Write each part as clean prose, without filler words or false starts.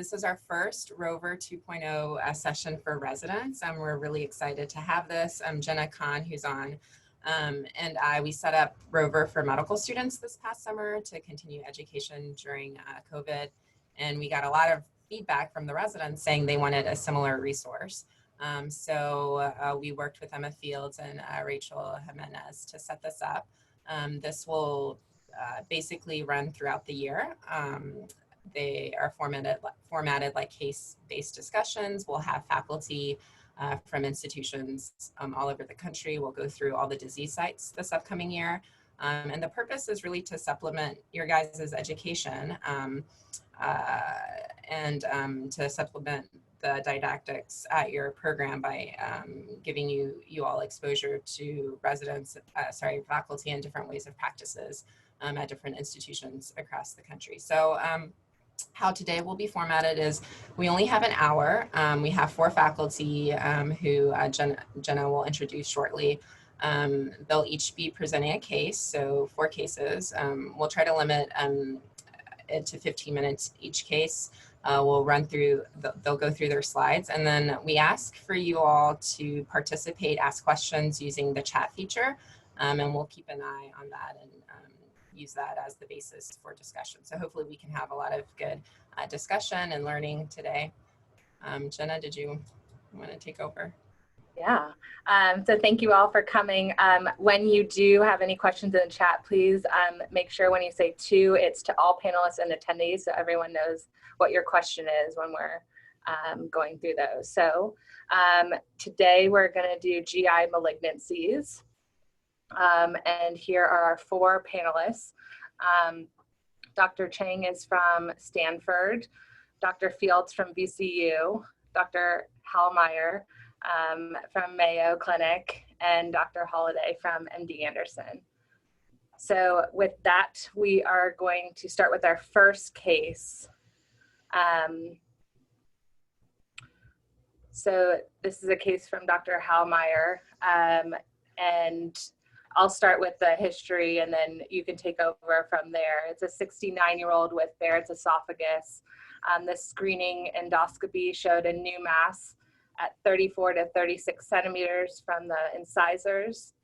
This is our first Rover 2.0 session for residents. We're really excited to have this. Jenna Khan, who's on, and we set up Rover for medical students this past summer to continue education during COVID. And we got a lot of feedback from the residents saying they wanted a similar resource. So we worked with Emma Fields and Rachel Jimenez to set this up. This will basically run throughout the year. They are formatted like case-based discussions. We'll have faculty from institutions all over the country. We'll go through all the disease sites this upcoming year. And the purpose is really to supplement your guys' education and to supplement the didactics at your program by giving you all exposure to faculty and different ways of practices at different institutions across the country. So how today will be formatted is we only have an hour. We have 4 faculty who Jenna will introduce shortly. They'll each be presenting a case, so 4 cases. We'll try to limit it to 15 minutes each case. We'll run through, they'll go through their slides, and then we ask for you all to participate, ask questions using the chat feature, and we'll keep an eye on that and use that as the basis for discussion. So hopefully we can have a lot of good discussion and learning today. Jenna, did you want to take over? Yeah, so thank you all for coming. When you do have any questions in the chat, please make sure when you say to, it's to all panelists and attendees so everyone knows what your question is when we're going through those. So today we're going to do GI malignancies. And here are our 4 panelists. Dr. Chang is from Stanford, Dr. Fields from VCU, Dr. Hallmeyer from Mayo Clinic, and Dr. Holliday from MD Anderson. So with that, we are going to start with our first case. So this is a case from Dr. Hallmeyer, and I'll start with the history and then you can take over from there. It's a 69-year-old with Barrett's esophagus. The screening endoscopy showed a new mass at 34 to 36 centimeters from the incisors.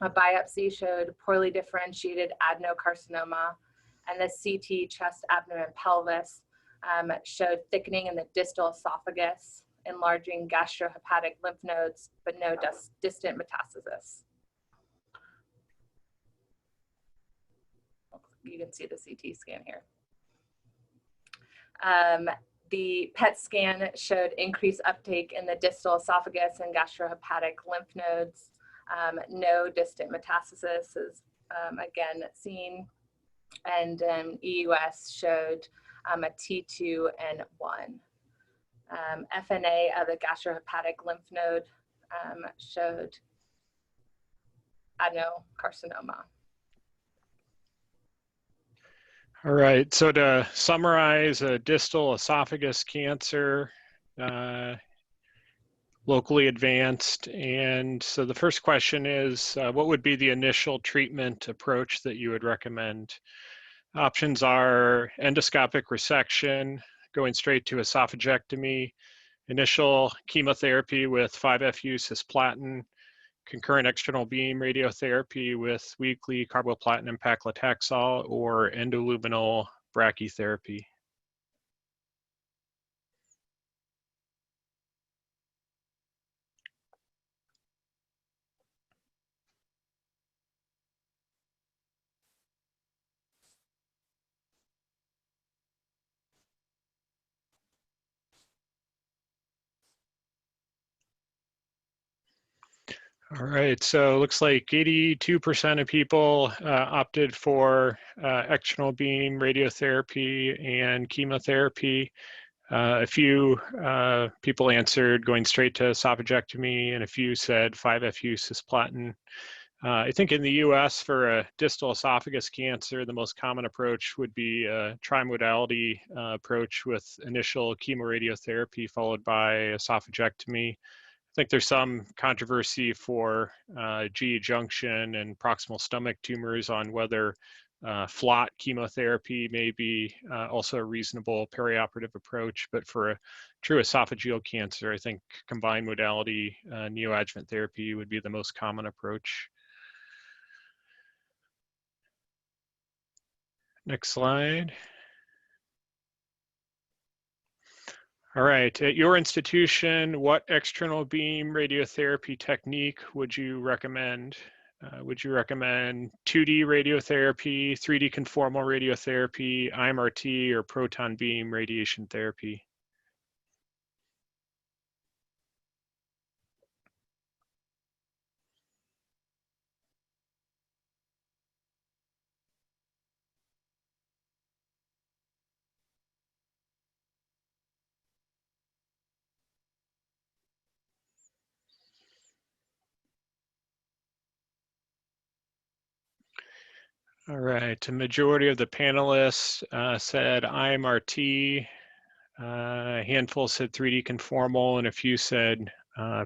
A biopsy showed poorly differentiated adenocarcinoma, and the CT chest, abdomen, pelvis showed thickening in the distal esophagus, enlarging gastrohepatic lymph nodes, but no distant metastasis. You can see the CT scan here. The PET scan showed increased uptake in the distal esophagus and gastrohepatic lymph nodes. No distant metastasis is again seen. And EUS showed a T2 and 1. FNA of the gastrohepatic lymph node showed adenocarcinoma. All right, so to summarize, a distal esophagus cancer, locally advanced. And so the first question is, what would be the initial treatment approach that you would recommend? Options are endoscopic resection, going straight to esophagectomy, initial chemotherapy with 5-FU cisplatin, concurrent external beam radiotherapy with weekly carboplatin paclitaxel, or endoluminal brachytherapy. All right, so it looks like 82% of people opted for external beam radiotherapy and chemotherapy. A few people answered going straight to esophagectomy, and a few said 5-FU cisplatin. I think in the US for a distal esophagus cancer, the most common approach would be a trimodality approach with initial chemoradiotherapy followed by esophagectomy. I think there's some controversy for GE junction and proximal stomach tumors on whether FLOT chemotherapy may be also a reasonable perioperative approach, but for a true esophageal cancer, I think combined modality neoadjuvant therapy would be the most common approach. Next slide. All right, at your institution, what external beam radiotherapy technique would you recommend? Would you recommend 2D radiotherapy, 3D conformal radiotherapy, IMRT, or proton beam radiation therapy? All right, a majority of the panelists said IMRT, a handful said 3D conformal, and a few said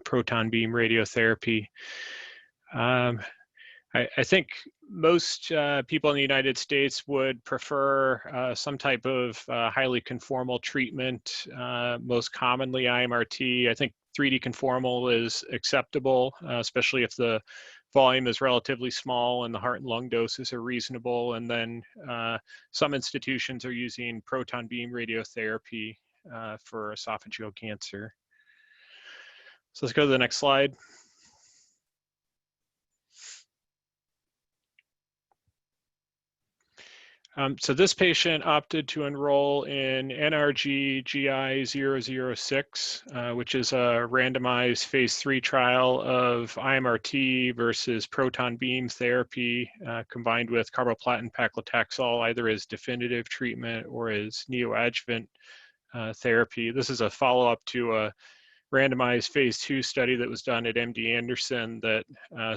proton beam radiotherapy. I think most people in the United States would prefer some type of highly conformal treatment, most commonly IMRT. I think 3D conformal is acceptable, especially if the volume is relatively small and the heart and lung doses are reasonable. And then some institutions are using proton beam radiotherapy for esophageal cancer. So let's go to the next slide. So this patient opted to enroll in NRG GI 006, which is a randomized phase 3 trial of IMRT versus proton beam therapy combined with carboplatin paclitaxel, either as definitive treatment or as neoadjuvant therapy. This is a follow-up to a randomized phase 2 study that was done at MD Anderson that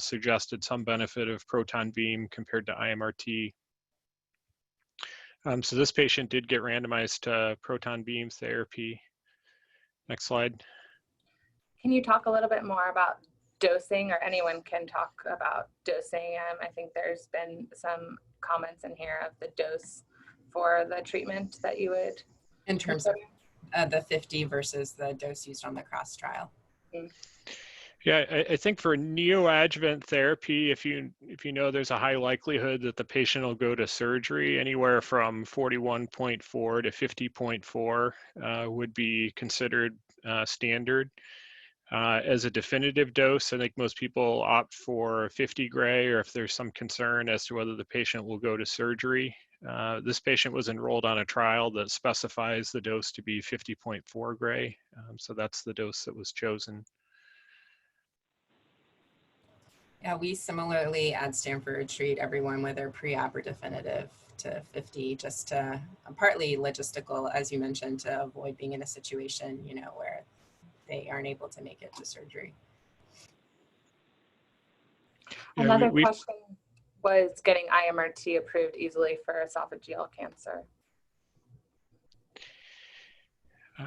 suggested some benefit of proton beam compared to IMRT. So this patient did get randomized to proton beam therapy. Next slide. Can you talk a little bit more about dosing, or anyone can talk about dosing? I think there's been some comments in here of the dose for the treatment that you would. In terms of the 50 versus the dose used on the cross trial. Yeah, I think for neoadjuvant therapy, if you know there's a high likelihood that the patient will go to surgery, anywhere from 41.4 to 50.4 would be considered standard. As a definitive dose, I think most people opt for 50 gray, or if there's some concern as to whether the patient will go to surgery. This patient was enrolled on a trial that specifies the dose to be 50.4 gray, so that's the dose that was chosen. Yeah, we similarly at Stanford treat everyone whether pre-op or definitive to 50, just to partly logistical, as you mentioned, to avoid being in a situation, you know, where they aren't able to make it to surgery. Yeah, Another question was getting IMRT approved easily for esophageal cancer.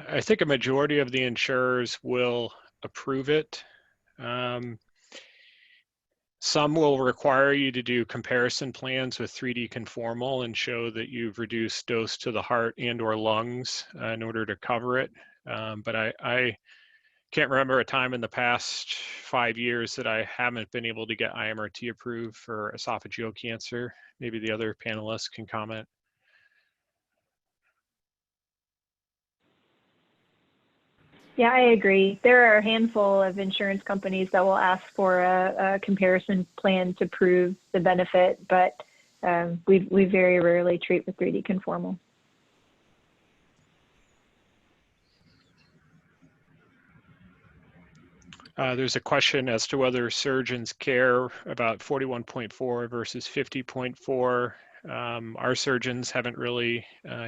I think a majority of the insurers will approve it. Some will require you to do comparison plans with 3D conformal and show that you've reduced dose to the heart and or lungs in order to cover it. But I can't remember a time in the past 5 years that I haven't been able to get IMRT approved for esophageal cancer. Maybe the other panelists can comment. Yeah, I agree. There are a handful of insurance companies that will ask for a comparison plan to prove the benefit, but we very rarely treat with 3D conformal. There's a question as to whether surgeons care about 41.4 versus 50.4. Our surgeons haven't really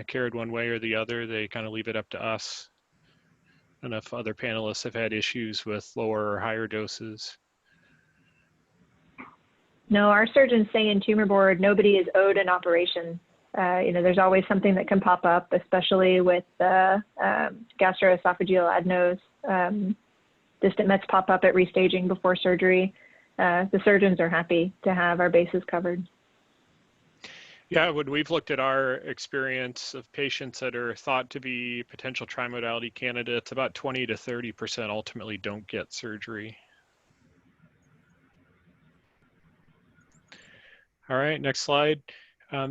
cared one way or the other. They kind of leave it up to us. I don't know if other panelists have had issues with lower or higher doses. No, our surgeons say in tumor board, nobody is owed an operation. You know, there's always something that can pop up, especially with gastroesophageal adenos. Distant mets pop up at restaging before surgery. The surgeons are happy to have our bases covered. Yeah, when we've looked at our experience of patients that are thought to be potential trimodality candidates, about 20 to 30% ultimately don't get surgery. All right, next slide.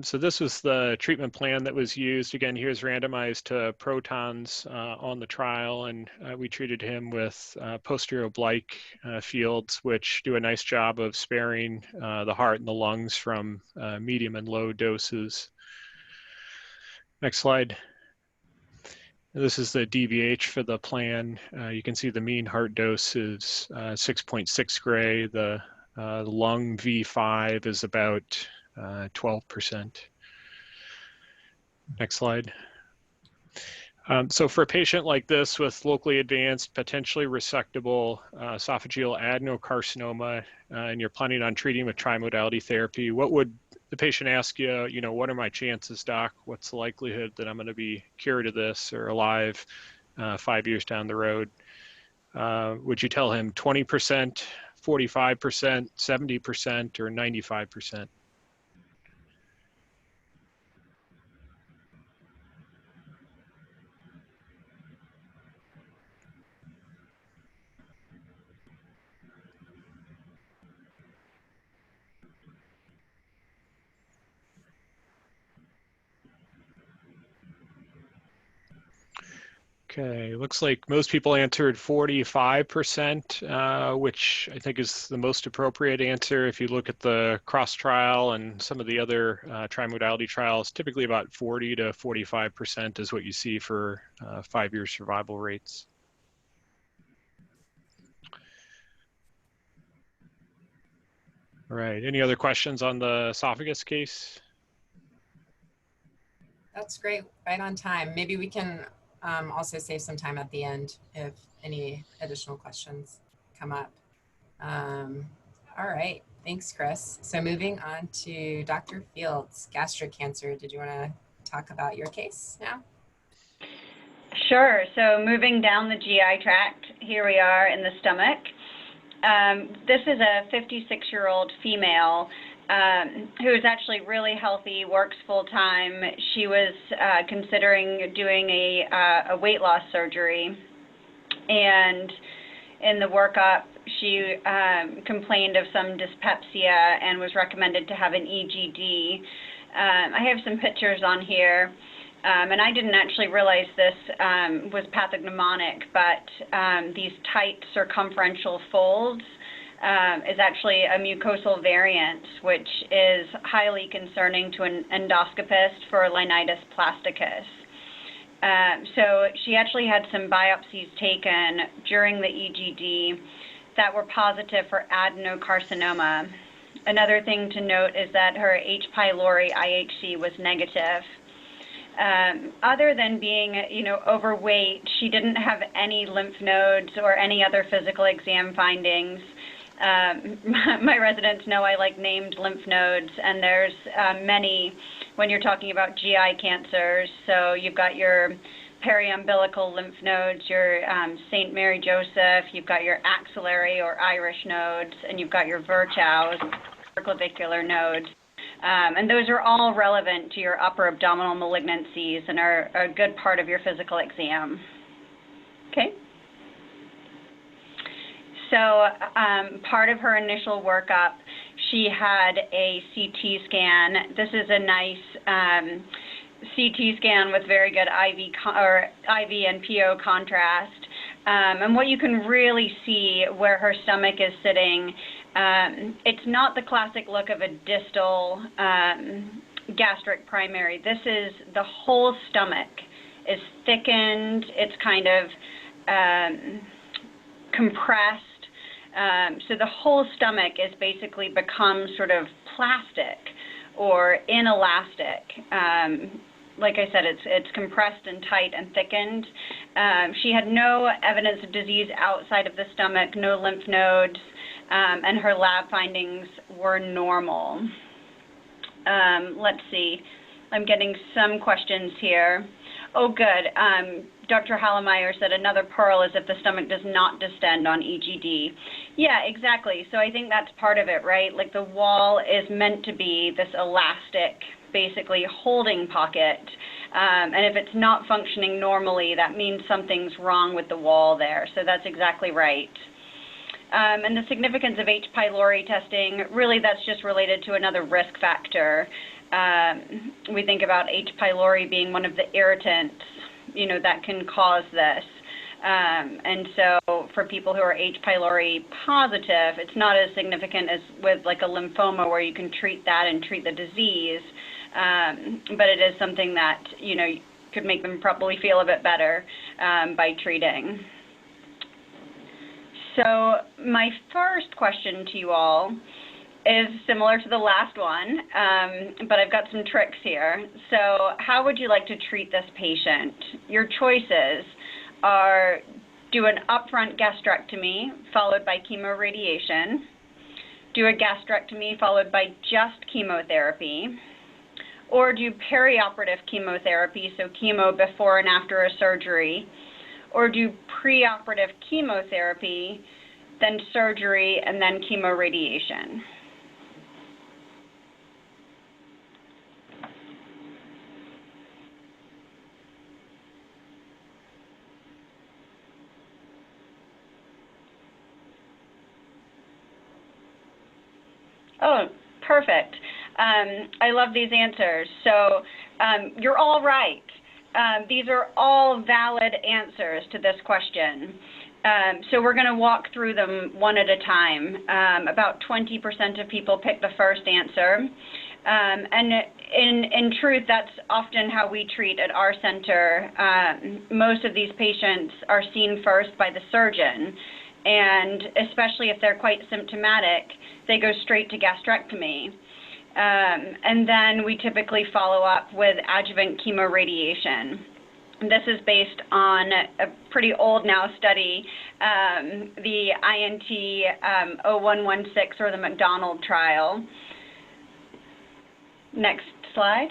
So this was the treatment plan that was used. Again, here's randomized to protons on the trial, and we treated him with posterior oblique fields, which do a nice job of sparing the heart and the lungs from medium and low doses. Next slide. This is the DVH for the plan. You can see the mean heart dose is 6.6 gray. The lung V5 is about 12%. Next slide. So for a patient like this with locally advanced, potentially resectable esophageal adenocarcinoma, and you're planning on treating with trimodality therapy, what would the patient ask you, what are my chances, doc? What's the likelihood that I'm going to be cured of this or alive 5 years down the road? Would you tell him 20%, 45%, 70%, or 95%? Okay, looks like most people answered 45%, which I think is the most appropriate answer. If you look at the cross trial and some of the other trimodality trials, typically about 40 to 45% is what you see for 5-year survival rates. All right, any other questions on the esophagus case? That's great, right on time. Maybe we can also save some time at the end if any additional questions come up. All right, thanks, Chris. So moving on to Dr. Fields, gastric cancer. Did you want to talk about your case now? Sure. So moving down the GI tract, here we are in the stomach. This is a 56-year-old female who is actually really healthy, works full-time. She was considering doing a weight loss surgery, and in the workup, she complained of some dyspepsia and was recommended to have an EGD. I have some pictures on here, and I didn't actually realize this was pathognomonic, but these tight circumferential folds is actually a mucosal variant, which is highly concerning to an endoscopist for Linitis plasticus. So she actually had some biopsies taken during the EGD that were positive for adenocarcinoma. Another thing to note is that her H. pylori IHC was negative. Other than being, overweight, she didn't have any lymph nodes or any other physical exam findings. My residents know I like named lymph nodes, and there's many when you're talking about GI cancers. So you've got your periumbilical lymph nodes, your St. Mary Joseph, you've got your axillary or Irish nodes, and you've got your Virchow's clavicular nodes. And those are all relevant to your upper abdominal malignancies and are a good part of your physical exam. Okay. So part of her initial workup, she had a CT scan. This is a nice CT scan with very good IV and PO contrast. And what you can really see where her stomach is sitting, it's not the classic look of a distal gastric primary. This is the whole stomach is thickened. It's kind of compressed. So the whole stomach is basically become sort of plastic or inelastic. Like I said, it's compressed and tight and thickened. She had no evidence of disease outside of the stomach, no lymph nodes, and her lab findings were normal. Let's see. I'm getting some questions here. Oh, good. Dr. Hallemeyer said another pearl is if the stomach does not distend on EGD. Yeah, exactly. So I think that's part of it, right? Like the wall is meant to be this elastic basically holding pocket. And if it's not functioning normally, that means something's wrong with the wall there. So that's exactly right. And the significance of H. pylori testing, really that's just related to another risk factor. We think about H. pylori being one of the irritants, that can cause this. And so for people who are H. pylori positive, it's not as significant as with like a lymphoma where you can treat that and treat the disease. But it is something that, could make them probably feel a bit better by treating. So my first question to you all is similar to the last one, but I've got some tricks here. So how would you like to treat this patient? Your choices are do an upfront gastrectomy followed by chemoradiation, do a gastrectomy followed by just chemotherapy, or do perioperative chemotherapy, so chemo before and after a surgery, or do preoperative chemotherapy, then surgery, and then chemoradiation. Oh, perfect. I love these answers. So you're all right. These are all valid answers to this question. So we're going to walk through them one at a time. About 20% of people pick the first answer. And in truth, that's often how we treat at our center. Most of these patients are seen first by the surgeon. And especially if they're quite symptomatic, they go straight to gastrectomy. And then we typically follow up with adjuvant chemoradiation. This is based on a pretty old now study, the INT 0116 or the McDonald trial. Next slide.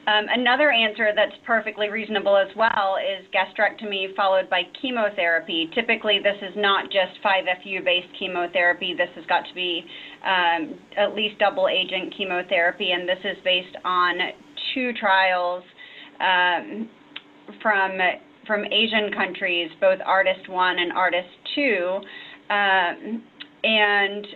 Another answer that's perfectly reasonable as well is gastrectomy followed by chemotherapy. Typically, this is not just 5-FU-based chemotherapy. This has got to be at least double agent chemotherapy, and this is based on 2 trials from Asian countries, both ARTIST-1 and ARTIST-2. And,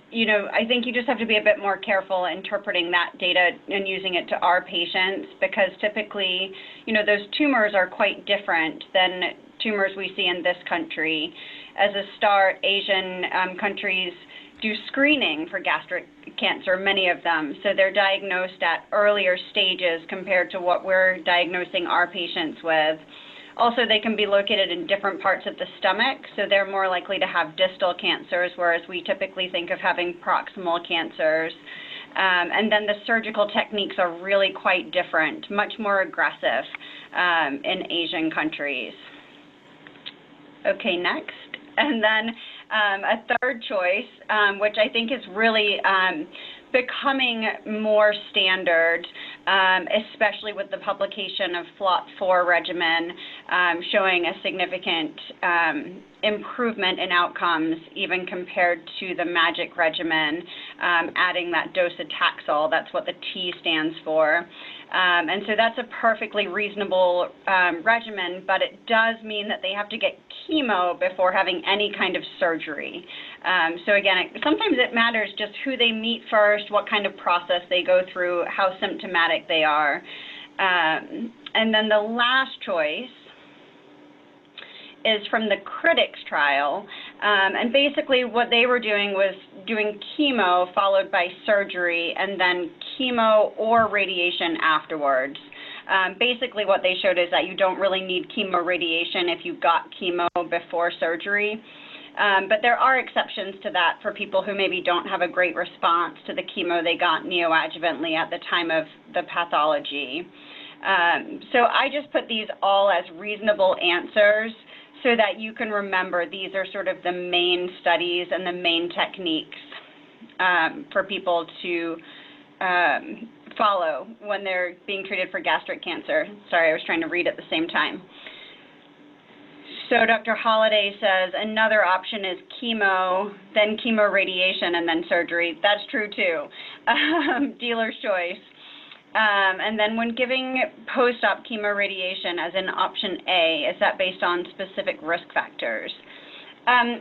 I think you just have to be a bit more careful interpreting that data and using it to our patients, because typically, those tumors are quite different than tumors we see in this country. As a start, Asian countries do screening for gastric cancer, many of them. So they're diagnosed at earlier stages compared to what we're diagnosing our patients with. Also, they can be located in different parts of the stomach, so they're more likely to have distal cancers, whereas we typically think of having proximal cancers. And then the surgical techniques are really quite different, much more aggressive in Asian countries. Okay, next. And then a third choice, which I think is really becoming more standard, especially with the publication of FLOT4 regimen showing a significant improvement in outcomes even compared to the MAGIC regimen, adding that docetaxel. That's what the T stands for. And so that's a perfectly reasonable regimen, but it does mean that they have to get chemo before having any kind of surgery. So again, sometimes it matters just who they meet first, what kind of process they go through, how symptomatic they are. And then the last choice is from the Critics trial. And basically what they were doing was doing chemo followed by surgery and then chemo or radiation afterwards. Basically what they showed is that you don't really need chemoradiation if you got chemo before surgery. But there are exceptions to that for people who maybe don't have a great response to the chemo they got neoadjuvantly at the time of the pathology. So I just put these all as reasonable answers so that you can remember these are sort of the main studies and the main techniques for people to follow when they're being treated for gastric cancer. Sorry, I was trying to read at the same time. So Dr. Holliday says another option is chemo, then chemoradiation, and then surgery. That's true too. Dealer's choice. And then when giving post-op chemoradiation as in option A, is that based on specific risk factors?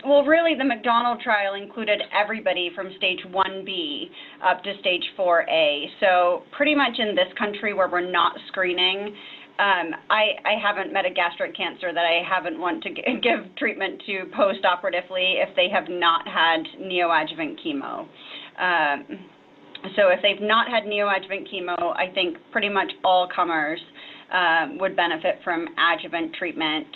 Well, really, the McDonald trial included everybody from stage 1B up to stage 4A. So pretty much in this country where we're not screening, I haven't met a gastric cancer that I haven't want to give treatment to post-operatively if they have not had neoadjuvant chemo. So if they've not had neoadjuvant chemo, I think pretty much all comers would benefit from adjuvant treatment.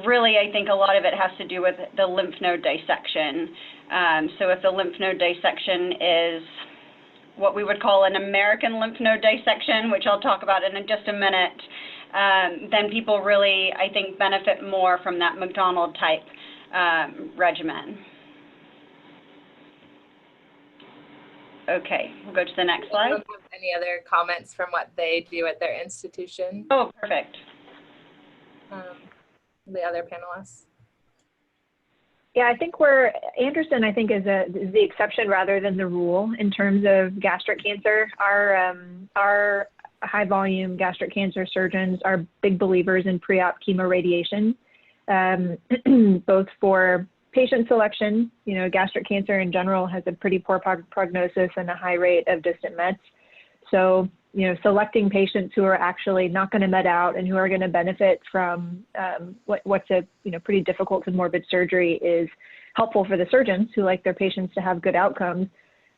Really, I think a lot of it has to do with the lymph node dissection. So if the lymph node dissection is what we would call an American lymph node dissection, which I'll talk about in just a minute, then people really, I think, benefit more from that McDonald type regimen. Okay, we'll go to the next slide. Any other comments from what they do at their institution? Oh, perfect. The other panelists? Yeah, I think Anderson, I think, is the exception rather than the rule in terms of gastric cancer. Our high volume gastric cancer surgeons are big believers in pre-op chemoradiation, both for patient selection. You know, gastric cancer in general has a pretty poor prognosis and a high rate of distant mets. So, you know, selecting patients who are actually not going to med out and who are going to benefit from what's a, you know, pretty difficult and morbid surgery is helpful for the surgeons who like their patients to have good outcomes.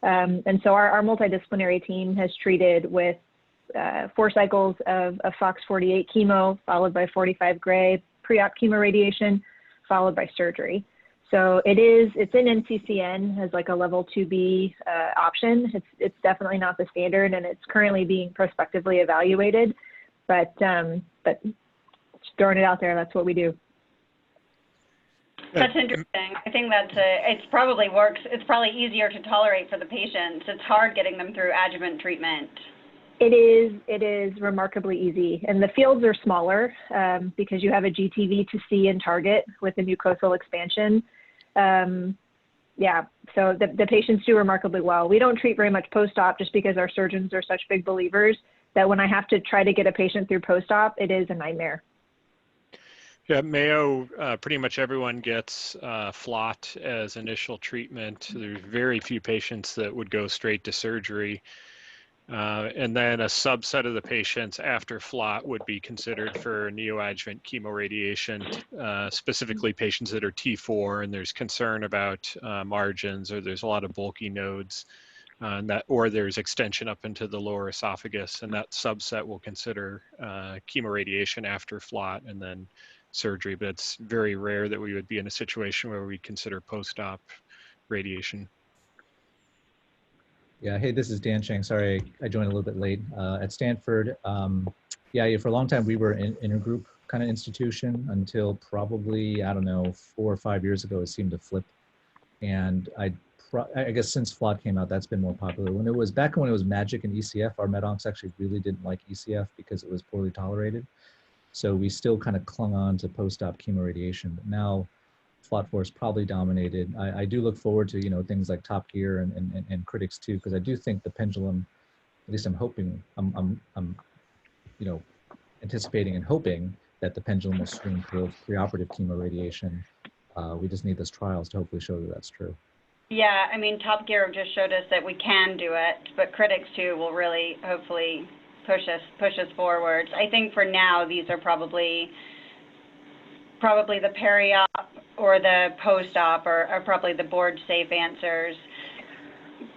And so our multidisciplinary team has treated with 4 cycles of FOX48 chemo, followed by 45 gray pre-op chemoradiation, followed by surgery. So it's in NCCN as like a level 2B option. It's definitely not the standard, and it's currently being prospectively evaluated. But just throwing it out there, that's what we do. That's interesting. I think it probably works. It's probably easier to tolerate for the patients. It's hard getting them through adjuvant treatment. It is remarkably easy, and the fields are smaller because you have a GTV to C in target with the mucosal expansion. Yeah, so the patients do remarkably well. We don't treat very much post-op just because our surgeons are such big believers that when I have to try to get a patient through post-op, it is a nightmare. Yeah, Mayo, pretty much everyone gets FLOT as initial treatment. There's very few patients that would go straight to surgery. And then a subset of the patients after FLOT would be considered for neoadjuvant chemoradiation, specifically patients that are T4 and there's concern about margins, or there's a lot of bulky nodes, or there's extension up into the lower esophagus, and that subset will consider chemoradiation after FLOT and then surgery. But it's very rare that we would be in a situation where we consider post-op radiation. Yeah, hey, this is Dan Chang. Sorry, I joined a little bit late. At Stanford, yeah, for a long time we were an intergroup kind of institution until probably, I don't know, 4 or 5 years ago, it seemed to flip. And I guess since FLOT came out, that's been more popular. Back when it was MAGIC and ECF, our med-oncs actually really didn't like ECF because it was poorly tolerated. So we still kind of clung on to post-op chemoradiation. But now FLOT force probably dominated. I do look forward to, you know, things like Top Gear and Critics too, because I do think the pendulum, at least I'm hoping, I'm you know, anticipating and hoping that the pendulum will swing towards preoperative chemoradiation. We just need those trials to hopefully show that that's true. Yeah, I mean, Top Gear just showed us that we can do it, but Critics too will really hopefully push us forwards. I think for now these are probably the peri-op or the post-op are probably the board safe answers.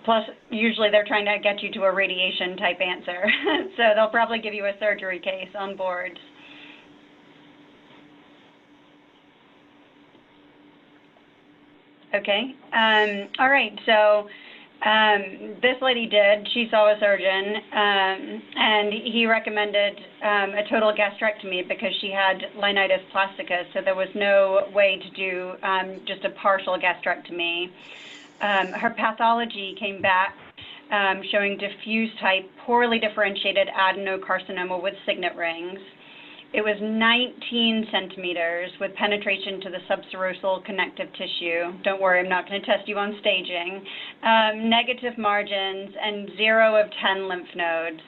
Plus, usually they're trying to get you to a radiation type answer. So they'll probably give you a surgery case on boards. Okay, all right, so this lady she saw a surgeon, and he recommended a total gastrectomy because she had linitis plastica, so there was no way to do just a partial gastrectomy. Her pathology came back showing diffuse type, poorly differentiated adenocarcinoma with signet rings. It was 19 centimeters with penetration to the subserosal connective tissue. Don't worry, I'm not going to test you on staging. Negative margins and 0 of 10 lymph nodes.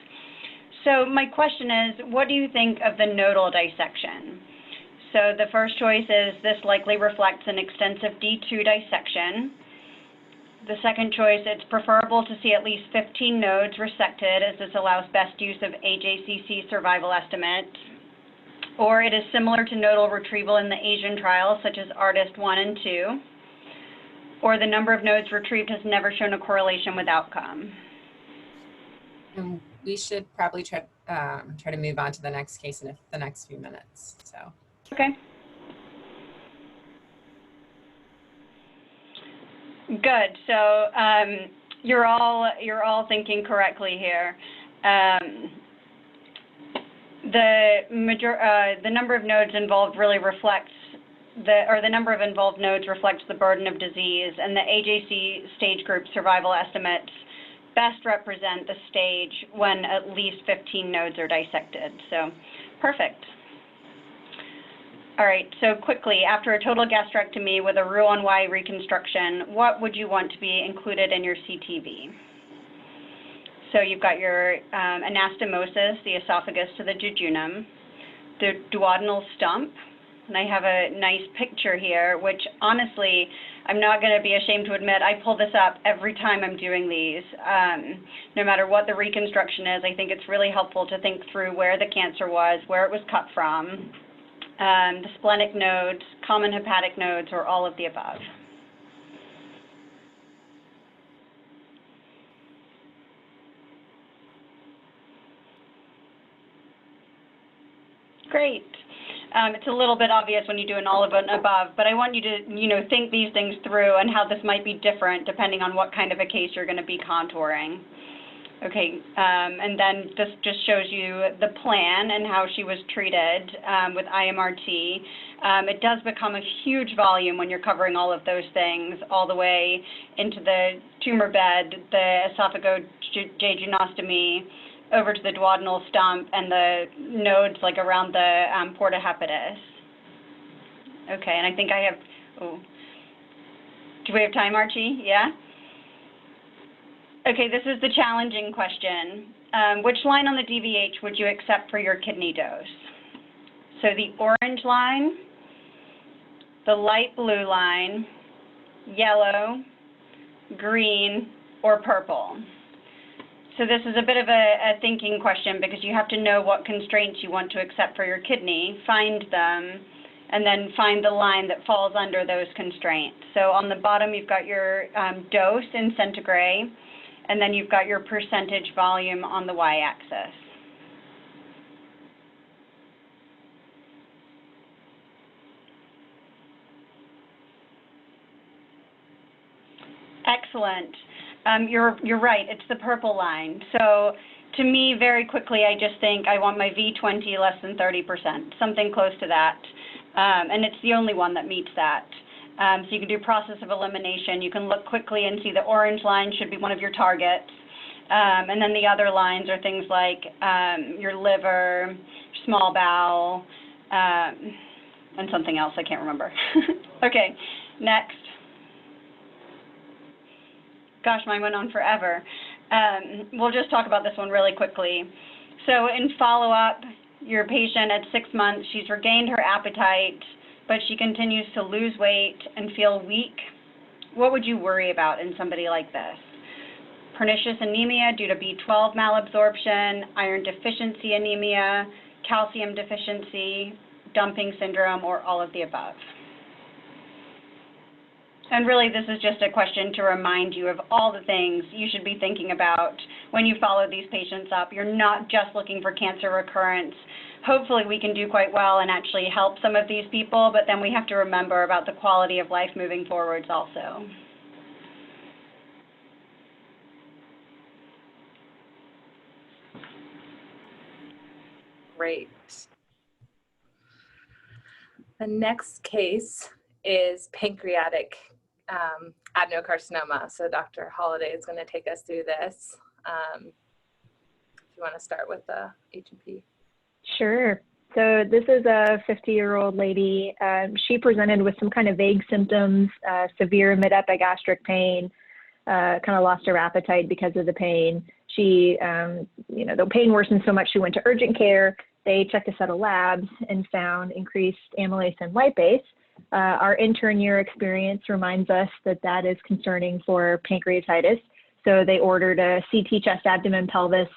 So my question is, what do you think of the nodal dissection? So the first choice is this likely reflects an extensive D2 dissection. The second choice, it's preferable to see at least 15 nodes resected as this allows best use of AJCC survival estimate. Or it is similar to nodal retrieval in the Asian trials such as ARTIST 1 and 2. Or the number of nodes retrieved has never shown a correlation with outcome. And we should probably try to move on to the next case in the next few minutes. So. Okay. Good. So you're all thinking correctly here. The number of nodes involved really reflects the number of involved nodes reflects the burden of disease, and the AJC stage group survival estimates best represent the stage when at least 15 nodes are dissected. So, perfect. All right, so quickly, after a total gastrectomy with a Roux-en-Y reconstruction, what would you want to be included in your CTV? So you've got your anastomosis, the esophagus to the jejunum, the duodenal stump, and I have a nice picture here, which honestly, I'm not going to be ashamed to admit, I pull this up every time I'm doing these. No matter what the reconstruction is, I think it's really helpful to think through where the cancer was, where it was cut from, the splenic nodes, common hepatic nodes, or all of the above. Great. It's a little bit obvious when you do an all of an above, but I want you to, think these things through and how this might be different depending on what kind of a case you're going to be contouring. Okay, and then this just shows you the plan and how she was treated with IMRT. It does become a huge volume when you're covering all of those things, all the way into the tumor bed, the esophagojejunostomy, over to the duodenal stump, and the nodes like around the porta hepatis. Okay, and I think I have, do we have time, Archie? Yeah? Okay, this is the challenging question. Which line on the DVH would you accept for your kidney dose? So the orange line, the light blue line, yellow, green, or purple. So this is a bit of a thinking question because you have to know what constraints you want to accept for your kidney, find them, and then find the line that falls under those constraints. So on the bottom, you've got your dose in centigrade, and then you've got your percentage volume on the y-axis. Excellent. You're right, it's the purple line. So to me, very quickly, I just think I want my V20 less than 30%, something close to that. And it's the only one that meets that. So you can do process of elimination. You can look quickly and see the orange line should be one of your targets. And then the other lines are things like your liver, small bowel, and something else I can't remember. Okay, next. Gosh, mine went on forever. We'll just talk about this one really quickly. So in follow-up, your patient at 6 months, she's regained her appetite, but she continues to lose weight and feel weak. What would you worry about in somebody like this? Pernicious anemia due to B12 malabsorption, iron deficiency anemia, calcium deficiency, dumping syndrome, or all of the above? And really, this is just a question to remind you of all the things you should be thinking about when you follow these patients up. You're not just looking for cancer recurrence. Hopefully, we can do quite well and actually help some of these people, but then we have to remember about the quality of life moving forwards also. Great. The next case is pancreatic adenocarcinoma. So Dr. Holliday is going to take us through this. If you want to start with the H&P. Sure. So this is a 50-year-old lady. She presented with some kind of vague symptoms, severe mid-epigastric pain, kind of lost her appetite because of the pain. She, the pain worsened so much she went to urgent care. They checked a set of labs and found increased amylase and lipase. Our intern year experience reminds us that that is concerning for pancreatitis. So they ordered a CT chest, abdomen, pelvis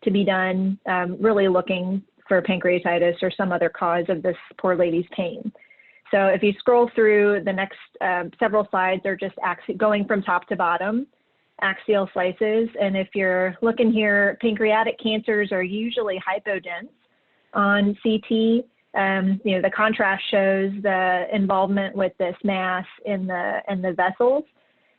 to be done, really looking for pancreatitis or some other cause of this poor lady's pain. So if you scroll through the next several slides, they're just going from top to bottom, axial slices. And if you're looking here, pancreatic cancers are usually hypodense on CT. The contrast shows the involvement with this mass in the vessels.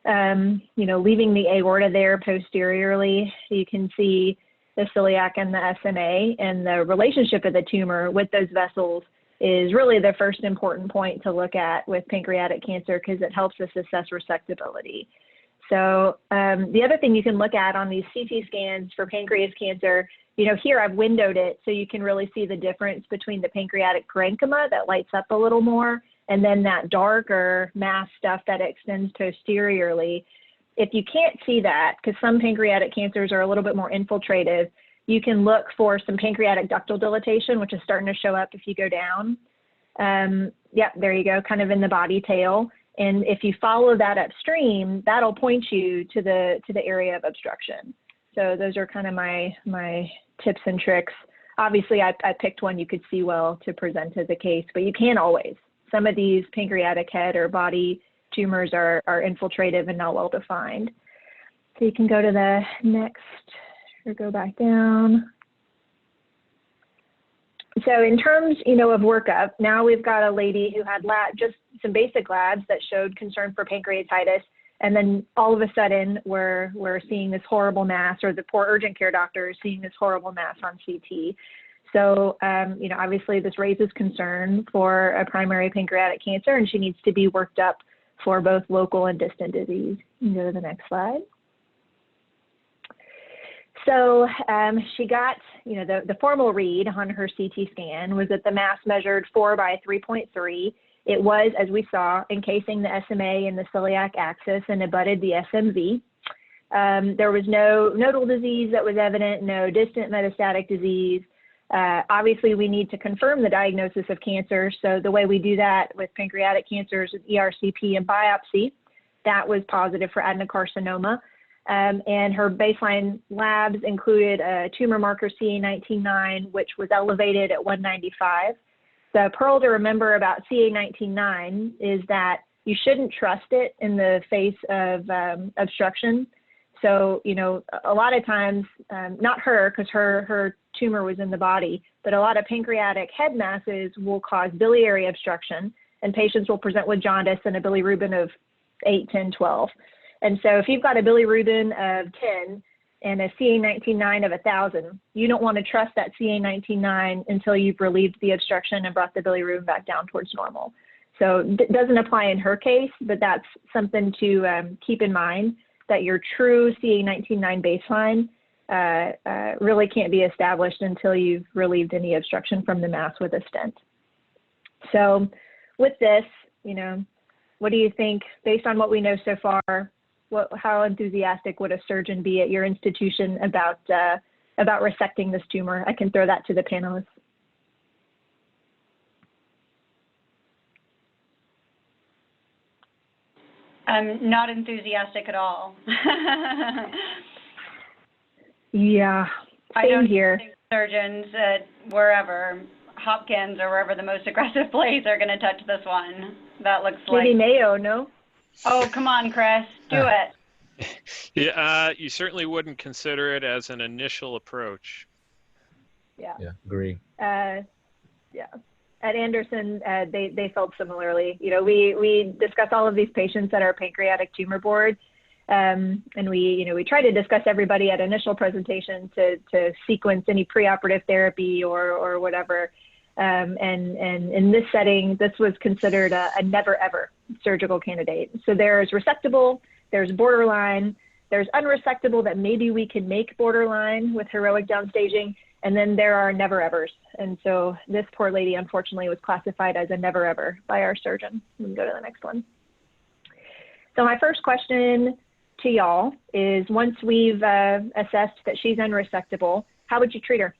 Leaving the aorta there posteriorly, you can see the celiac and the SMA, and the relationship of the tumor with those vessels is really the first important point to look at with pancreatic cancer, because it helps us assess resectability. So the other thing you can look at on these CT scans for pancreas cancer, here I've windowed it so you can really see the difference between the pancreatic parenchyma that lights up a little more, and then that darker mass stuff that extends posteriorly. If you can't see that, because some pancreatic cancers are a little bit more infiltrative, you can look for some pancreatic ductal dilatation, which is starting to show up if you go down. There you go, kind of in the body tail. And if you follow that upstream, that'll point you to the area of obstruction. So those are kind of my tips and tricks. Obviously, I picked one you could see well to present as a case, but you can't always. Some of these pancreatic head or body tumors are infiltrative and not well defined. So you can go to the next, or go back down. So in terms, of workup, now we've got a lady who had just some basic labs that showed concern for pancreatitis, and then all of a sudden we're seeing this horrible mass, or the poor urgent care doctor is seeing this horrible mass on CT. So, obviously this raises concern for a primary pancreatic cancer, and she needs to be worked up for both local and distant disease. You can go to the next slide. So she got, the formal read on her CT scan was that the mass measured 4 by 3.3. It was, as we saw, encasing the SMA in the celiac axis and abutted the SMV. There was no nodal disease that was evident, no distant metastatic disease. Obviously, we need to confirm the diagnosis of cancer. So the way we do that with pancreatic cancers is ERCP and biopsy. That was positive for adenocarcinoma. And her baseline labs included a tumor marker CA19-9, which was elevated at 195. The pearl to remember about CA19-9 is that you shouldn't trust it in the face of obstruction. So, a lot of times, not her, because her tumor was in the body, but a lot of pancreatic head masses will cause biliary obstruction, and patients will present with jaundice and a bilirubin of 8, 10, 12. And so if you've got a bilirubin of 10 and a CA19-9 of 1,000, you don't want to trust that CA19-9 until you've relieved the obstruction and brought the bilirubin back down towards normal. So it doesn't apply in her case, but that's something to keep in mind, that your true CA19-9 baseline really can't be established until you've relieved any obstruction from the mass with a stent. So with this, what do you think, based on what we know so far, how enthusiastic would a surgeon be at your institution about resecting this tumor? I can throw that to the panelists. I'm not enthusiastic at all. Yeah, I don't here. think surgeons at wherever, Hopkins or wherever the most aggressive place, are going to touch this one. That looks like... Maybe Mayo, no? Oh, come on, Chris, do it. Yeah, you certainly wouldn't consider it as an initial approach. Yeah, agree. Yeah. At Anderson, they felt similarly. We discuss all of these patients at our pancreatic tumor board, and we try to discuss everybody at initial presentation to sequence any preoperative therapy or whatever. And in this setting, this was considered a never ever surgical candidate. So there's resectable, there's borderline, there's unresectable that maybe we can make borderline with heroic downstaging, And then there are never evers. And so this poor lady, unfortunately, was classified as a never ever by our surgeon. We can go to the next one. So my first question to y'all is, once we've assessed that she's unresectable, how would you treat her?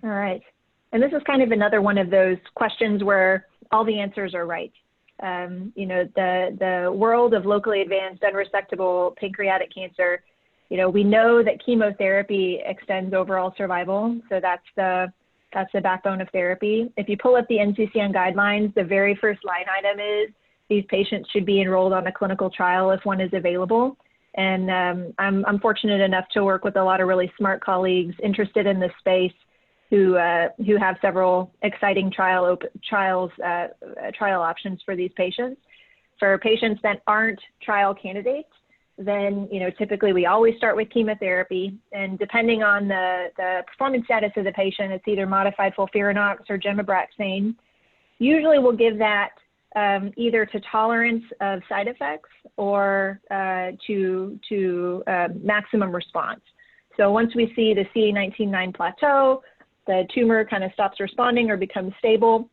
All right. And this is kind of another one of those questions where all the answers are right. You know, the world of locally advanced unresectable pancreatic cancer, you know, we know that chemotherapy extends overall survival. So that's the backbone of therapy. If you pull up the NCCN guidelines, the very first line item is these patients should be enrolled on a clinical trial if one is available. And I'm fortunate enough to work with a lot of really smart colleagues interested in this space who have several exciting trial options for these patients. For patients that aren't trial candidates, then, you know, typically we always start with chemotherapy, and depending on the performance status of the patient, it's either modified FOLFIRINOX or Gem/Abraxane. Usually we'll give that either to tolerance of side effects or to maximum response. So once we see the CA19-9 plateau, the tumor kind of stops responding or becomes stable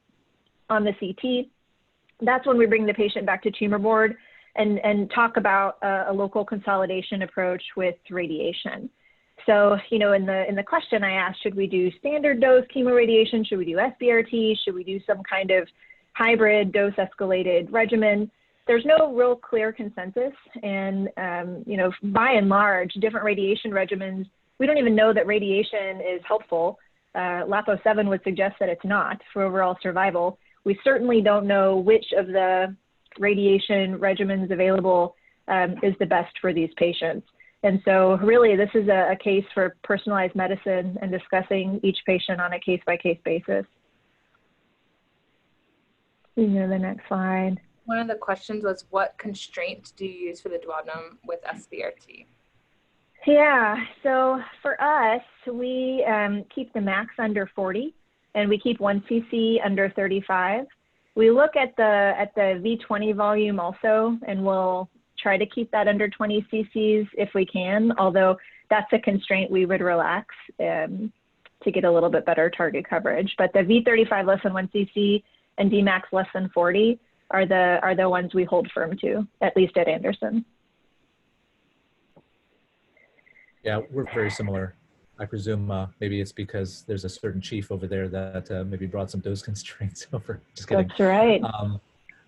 on the CT, that's when we bring the patient back to tumor board and talk about a local consolidation approach with radiation. So, you know, in the question I asked, should we do standard dose chemoradiation? Should we do SBRT? Should we do some kind of hybrid dose escalated regimen? There's no real clear consensus. And, you know, by and large, different radiation regimens, we don't even know that radiation is helpful. LAP07 would suggest that it's not for overall survival. We certainly don't know which of the radiation regimens available is the best for these patients. And so really this is a case for personalized medicine and discussing each patient on a case-by-case basis. You can go to the next slide. One of the questions was, what constraint do you use for the duodenum with SBRT? Yeah, so for us, we keep the max under 40, and we keep 1 cc under 35. We look at the V20 volume also, and we'll try to keep that under 20 cc's if we can, although that's a constraint we would relax to get a little bit better target coverage. But the V35 less than 1 cc and Dmax less than 40 are the ones we hold firm to, at least at Anderson. Yeah, we're very similar. I presume maybe it's because there's a certain chief over there that maybe brought some dose constraints over. Just kidding. That's right.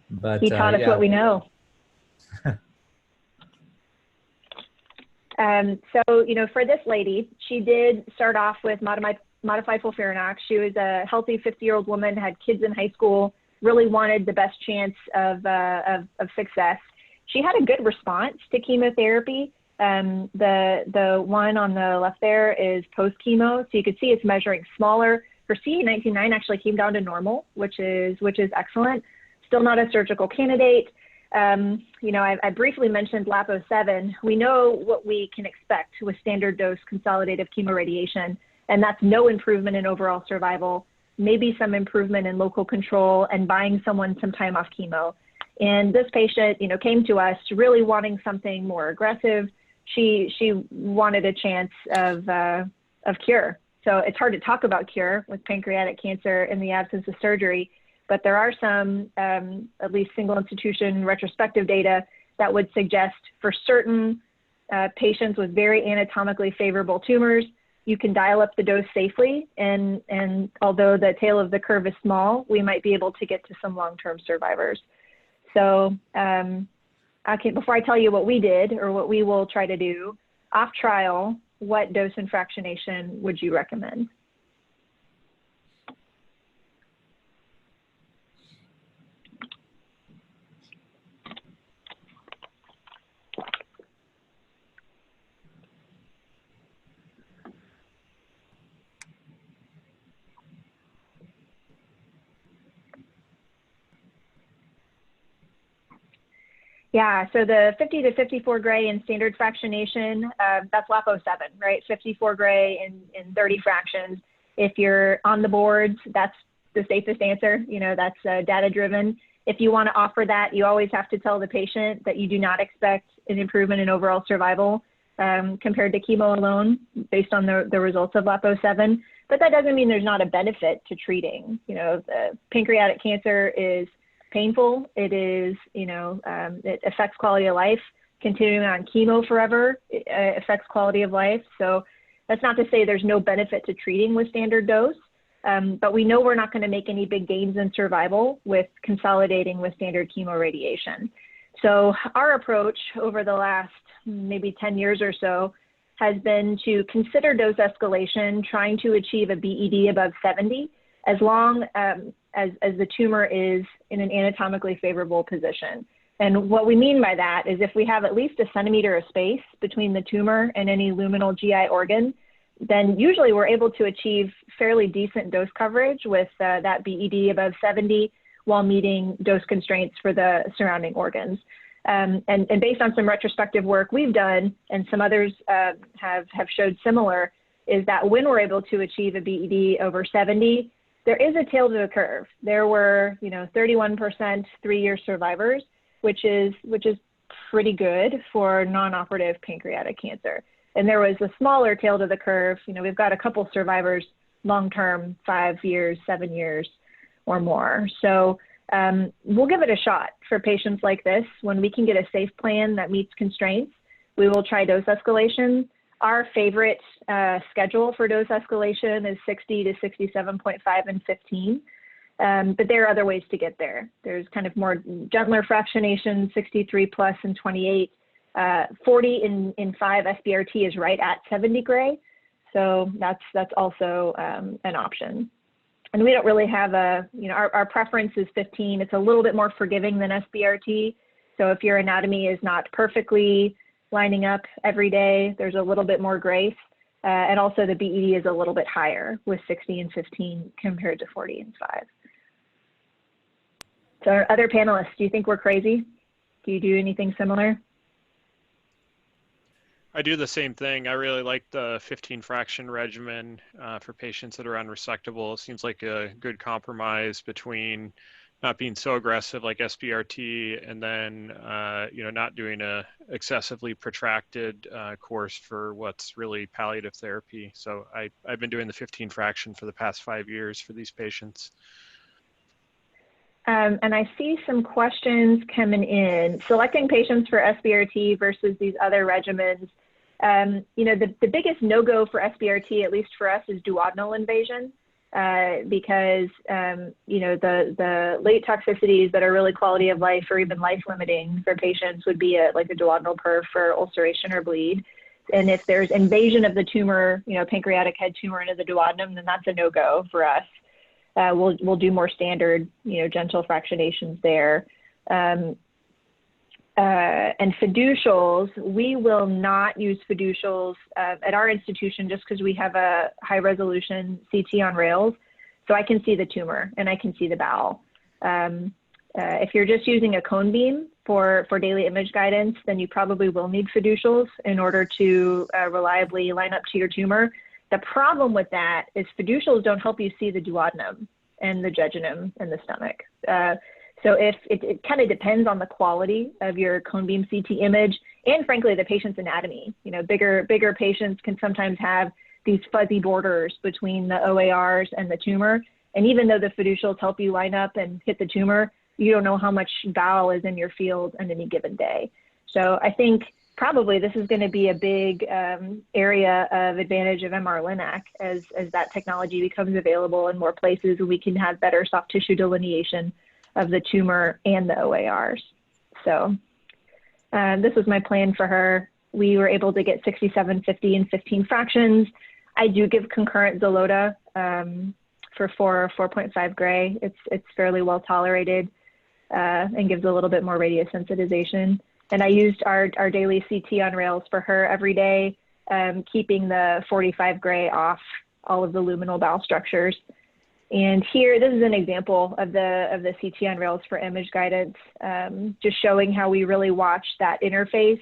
But he taught us what we know. So, you know, for this lady, she did start off with modified FOLFIRINOX. She was a healthy 50-year-old woman, had kids in high school, really wanted the best chance of success. She had a good response to chemotherapy. The one on the left there is post-chemo. So you can see it's measuring smaller. Her CA19-9 actually came down to normal, which is excellent. Still not a surgical candidate. You know, I briefly mentioned LAP07. We know what we can expect with standard dose consolidative chemoradiation, and that's no improvement in overall survival, maybe some improvement in local control and buying someone some time off chemo. And this patient, you know, came to us really wanting something more aggressive. She wanted a chance of cure. So it's hard to talk about cure with pancreatic cancer in the absence of surgery, but there are some, at least single institution retrospective data that would suggest for certain patients with very anatomically favorable tumors, you can dial up the dose safely. And although the tail of the curve is small, we might be able to get to some long-term survivors. So okay, before I tell you what we did or what we will try to do, off trial, what dose and fractionation would you recommend? Yeah, so the 50 to 54 gray in standard fractionation, that's LAPO 7, right? 54 gray in 30 fractions. If you're on the boards, that's the safest answer. You know, that's data driven. If you want to offer that, you always have to tell the patient that you do not expect an improvement in overall survival compared to chemo alone based on the results of LAPO 7. But that doesn't mean there's not a benefit to treating. You know, the pancreatic cancer is painful. It is, you know, it affects quality of life. Continuing on chemo forever affects quality of life. So that's not to say there's no benefit to treating with standard dose, but we know we're not going to make any big gains in survival with consolidating with standard chemoradiation. So our approach over the last maybe 10 years or so has been to consider dose escalation, trying to achieve a BED above 70, as long as the tumor is in an anatomically favorable position. And what we mean by that is if we have at least a centimeter of space between the tumor and any luminal GI organ, then usually we're able to achieve fairly decent dose coverage with that BED above 70 while meeting dose constraints for the surrounding organs. And based on some retrospective work we've done, and some others have showed similar, is that when we're able to achieve a BED over 70, there is a tail to the curve. There were, you know, 31% 3-year survivors, which is pretty good for non-operative pancreatic cancer. And there was a smaller tail to the curve. You know, we've got a couple survivors long-term, 5 years, 7 years or more. So we'll give it a shot for patients like this. When we can get a safe plan that meets constraints, we will try dose escalation. Our favorite schedule for dose escalation is 60 to 67.5 and 15. But there are other ways to get there. There's kind of more gentler fractionation, 63 plus and 28. 40 in 5 SBRT is right at 70 gray. So that's also an option. And we don't really have a, you know, our preference is 15. It's a little bit more forgiving than SBRT. So if your anatomy is not perfectly lining up every day, there's a little bit more grace. And also the BED is a little bit higher with 60 and 15 compared to 40 and 5. So our other panelists, do you think we're crazy? Do you do anything similar? I do the same thing. I really like the 15 fraction regimen for patients that are unresectable. It seems like a good compromise between not being so aggressive like SBRT and then you know, not doing a excessively protracted course for what's really palliative therapy. So I've been doing the 15 fraction for the past 5 years for these patients. And I see some questions coming in. Selecting patients for SBRT versus these other regimens. You know, the biggest no-go for SBRT, at least for us, is duodenal invasion because, you know, the late toxicities that are really quality of life or even life-limiting for patients would be like a duodenal perf for ulceration or bleed. And if there's invasion of the tumor, you know, pancreatic head tumor into the duodenum, then that's a no-go for us. We'll do more standard, you know, gentle fractionations there. And fiducials, we will not use fiducials at our institution just because we have a high resolution CT on rails. So I can see the tumor and I can see the bowel. If you're just using a cone beam for daily image guidance, then you probably will need fiducials in order to reliably line up to your tumor. The problem with that is fiducials don't help you see the duodenum and the jejunum and the stomach. So if it kind of depends on the quality of your cone beam CT image and frankly, the patient's anatomy. You know, bigger patients can sometimes have these fuzzy borders between the OARs and the tumor. And even though the fiducials help you line up and hit the tumor, you don't know how much bowel is in your field on any given day. So I think probably this is going to be a big area of advantage of MR-Linac as that technology becomes available in more places and we can have better soft tissue delineation of the tumor and the OARs. So this was my plan for her. We were able to get 67, 50, and 15 fractions. I do give concurrent Xeloda for 4.5 gray. It's fairly well tolerated and gives a little bit more radiosensitization. And I used our daily CT on rails for her every day, keeping the 45 gray off all of the luminal bowel structures. And here, this is an example of the CT on rails for image guidance, just showing how we really watch that interface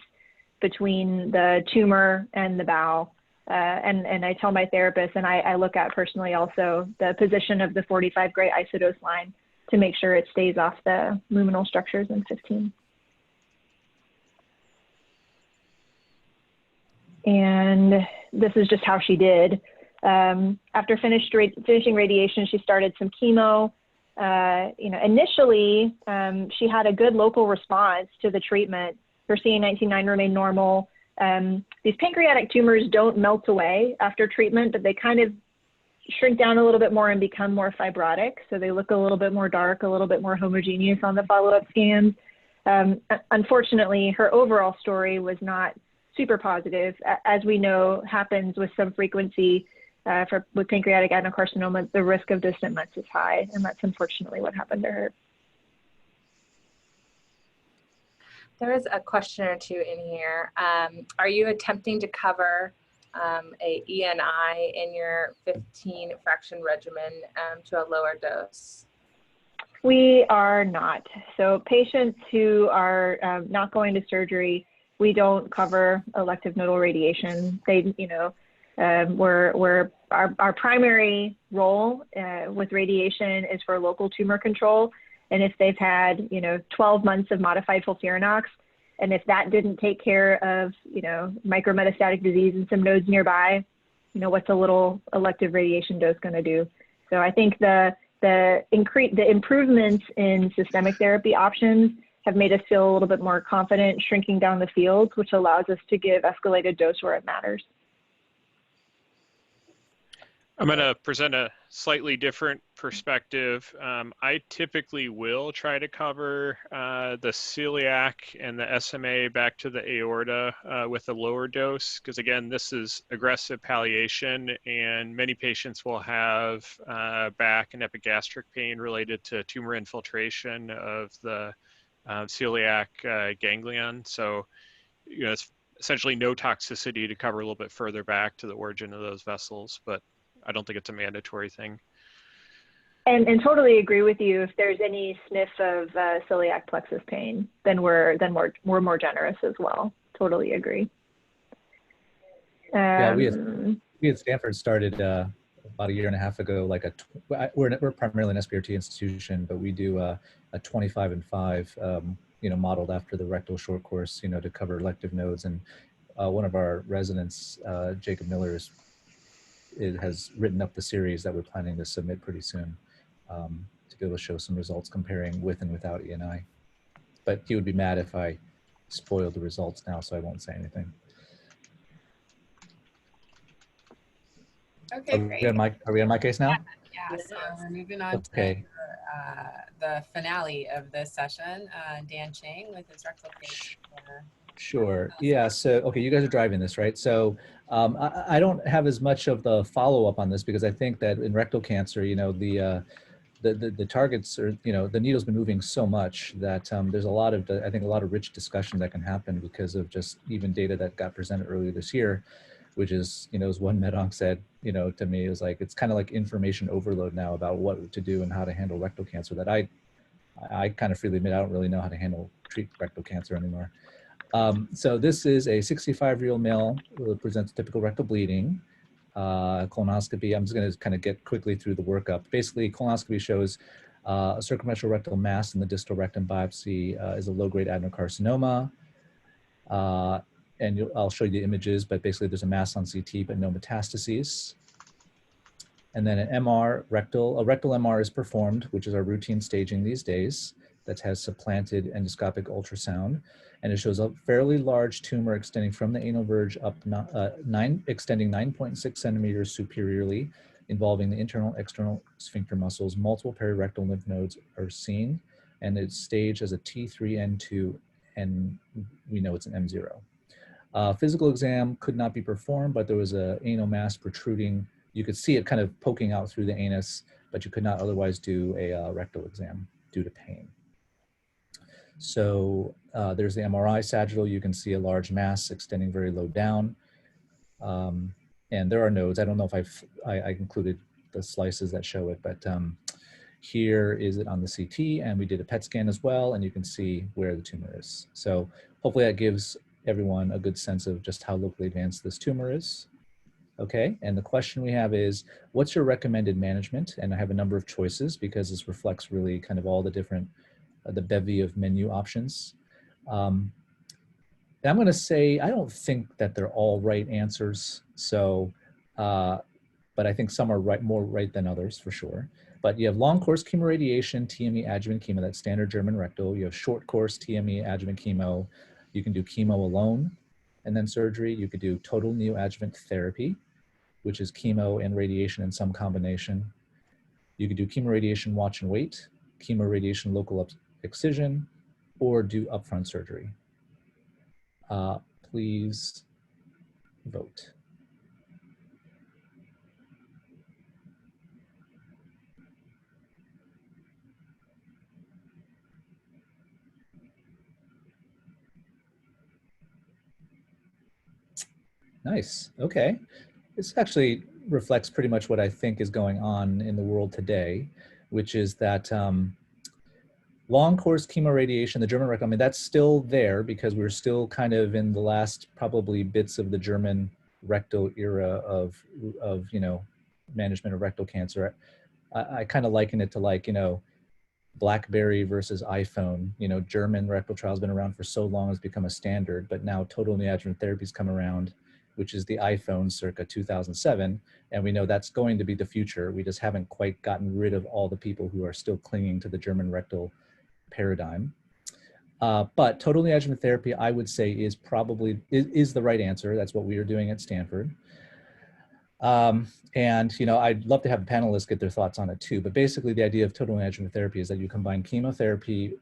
between the tumor and the bowel. And I tell my therapist, and I look at personally also, the position of the 45 gray isodose line to make sure it stays off the luminal structures in 15. And this is just how she did. After finishing radiation, she started some chemo. Initially, she had a good local response to the treatment. Her CA19-9 remained normal. These pancreatic tumors don't melt away after treatment, but they kind of shrink down a little bit more and become more fibrotic. So they look a little bit more dark, a little bit more homogeneous on the follow-up scans. Unfortunately, her overall story was not super positive. As we know, happens with some frequency with pancreatic adenocarcinoma, the risk of distant mets is high, and that's unfortunately what happened to her. There is a question or two in here. Are you attempting to cover a ENI in your 15 fraction regimen to a lower dose? We are not. So patients who are not going to surgery, we don't cover elective nodal radiation. They, our primary role with radiation is for local tumor control. And if they've had, 12 months of modified FOLFIRINOX, and if that didn't take care of, micrometastatic disease in some nodes nearby, what's a little elective radiation dose going to do? So I think the improvements in systemic therapy options have made us feel a little bit more confident shrinking down the fields, which allows us to give escalated dose where it matters. I'm going to present a slightly different perspective. I typically will try to cover the celiac and the SMA back to the aorta with a lower dose, because again, this is aggressive palliation, and many patients will have back and epigastric pain related to tumor infiltration of the celiac ganglion. So, it's essentially no toxicity to cover a little bit further back to the origin of those vessels, but I don't think it's a mandatory thing. And totally agree with you. If there's any sniff of celiac plexus pain, then we're more generous as well. Totally agree. Yeah, we at Stanford started about a year and a half ago. We're primarily an SBRT institution, but we do a 25 and 5, modeled after the rectal short course, to cover elective nodes. And one of our residents, Jacob Miller, has written up the series that we're planning to submit pretty soon to be able to show some results comparing with and without ENI. But he would be mad if I spoiled the results now, so I won't say anything. Okay, great. Are we on my case now? Yeah, so we're moving on okay. to the finale of this session. Dan Chang with his rectal case. Sure. Yeah. So, okay, you guys are driving this, right? So I don't have as much of the follow-up on this because I think that in rectal cancer, the targets are, the needle's been moving so much that there's a lot of, I think, a lot of rich discussion that can happen because of just even data that got presented earlier this year, which is, as one med-onc said, to me, it was like, it's kind of like information overload now about what to do and how to handle rectal cancer that I kind of freely admit I don't really know how to treat rectal cancer anymore. So this is a 65-year-old male who presents typical rectal bleeding, colonoscopy. I'm just going to kind of get quickly through the workup. Basically, colonoscopy shows a circumferential rectal mass in the distal rectum. Biopsy is a low-grade adenocarcinoma. And I'll show you the images, but basically there's a mass on CT, but no metastases. And then an MR, a rectal MR is performed, which is our routine staging these days, that has supplanted endoscopic ultrasound. And it shows a fairly large tumor extending from the anal verge up, extending 9.6 centimeters superiorly, involving the internal external sphincter muscles. Multiple perirectal lymph nodes are seen, and it's staged as a T3N2, and we know it's an M0. Physical exam could not be performed, but there was an anal mass protruding. You could see it kind of poking out through the anus, but you could not otherwise do a rectal exam due to pain. So there's the MRI sagittal. You can see a large mass extending very low down. And there are nodes. I don't know if I included the slices that show it, but here is it on the CT, and we did a PET scan as well, and you can see where the tumor is. So hopefully that gives everyone a good sense of just how locally advanced this tumor is. Okay, and the question we have is, what's your recommended management? And I have a number of choices because this reflects really kind of all the different, the bevy of menu options. I'm going to say, I don't think that they're all right answers. So, but I think some are right, more right than others for sure. But you have long course chemoradiation, TME adjuvant chemo, that's standard German rectal. You have short course TME adjuvant chemo. You can do chemo alone and then surgery. You could do total neoadjuvant therapy, which is chemo and radiation in some combination. You could do chemoradiation watch and wait, chemoradiation local excision, or do upfront surgery. Please vote. Nice, okay. This actually reflects pretty much what I think is going on in the world today, which is that long course chemoradiation, the German rectal, I mean, that's still there because we're still kind of in the last probably bits of the German rectal era of you know, management of rectal cancer. I kind of liken it to, like, you know, BlackBerry versus iPhone. You know, German rectal trial has been around for so long, it's become a standard, but now total neoadjuvant therapies come around, which is the iPhone circa 2007. And we know that's going to be the future. We just haven't quite gotten rid of all the people who are still clinging to the German rectal paradigm. But total neoadjuvant therapy, I would say, is probably, is the right answer. That's what we are doing at Stanford. And, you know, I'd love to have the panelists get their thoughts on it too, but basically the idea of total neoadjuvant therapy is that you combine chemotherapy,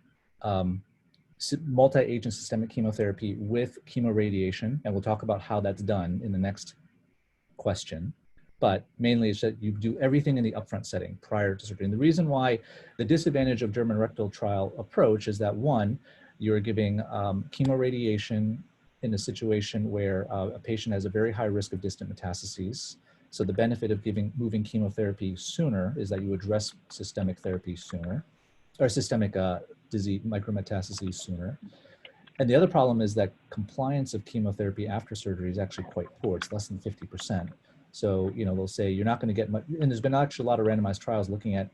multi-agent systemic chemotherapy with chemoradiation, and we'll talk about how that's done in the next question. But mainly it's that you do everything in the upfront setting prior to surgery. And the reason why the disadvantage of German rectal trial approach is that, one, you're giving chemoradiation in a situation where a patient has a very high risk of distant metastases. So the benefit of moving chemotherapy sooner is that you address systemic therapy sooner, or systemic disease micrometastases sooner. And the other problem is that compliance of chemotherapy after surgery is actually quite poor. It's less than 50%. So, you know, they'll say you're not going to get much, and there's been actually a lot of randomized trials looking at